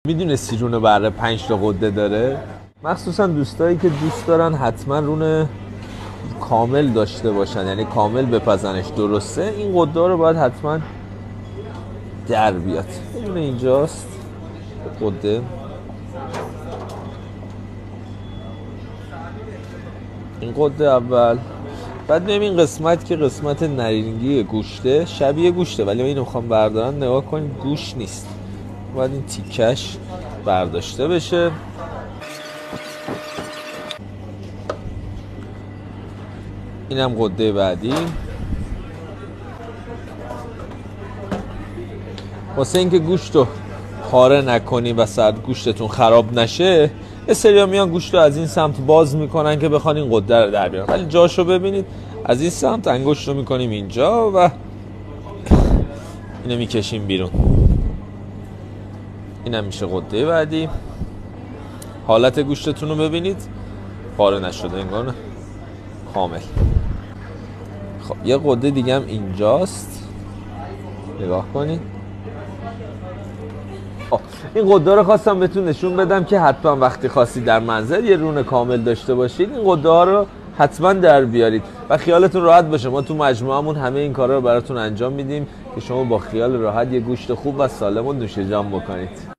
میدونستی رون بره 5 تا غده داره؟ مخصوصا دوستایی که دوست دارن حتما رون کامل داشته باشن، یعنی کامل بپزنش درسته، این غده رو باید حتما در بیاد. میدونه اینجاست غده، این غده اول. بعد میایم این قسمت که قسمت نرینگی گوشته، شبیه گوشته ولی اینو میخوام بردارن، نگاه کنید گوشت نیست، باید این تیکش برداشته بشه. اینم غده بعدی. واسه اینکه گوشت رو پاره نکنی و سر گوشتتون خراب نشه، یه سریا میان گوشت رو از این سمت باز میکنن که بخوان این غده رو در بیارن، ولی جاشو ببینید از این سمت انگشت رو میکنیم اینجا و اینو میکشیم بیرون. اینم میشه غده بعدی. حالت گوشتتون رو ببینید، پاره نشده انگار، نه کامل. خب یه غده دیگه هم اینجاست، نگاه کنید. این غده رو خواستم بهتون نشون بدم که حتما وقتی خواستید در منزل یه رون کامل داشته باشید، این غده ها رو حتما در بیارید و خیالتون راحت باشه. ما تو مجموعمون همه این کارا رو براتون انجام میدیم که شما با خیال راحت یه گوشت خوب و سالم رو نوش جان بکنید.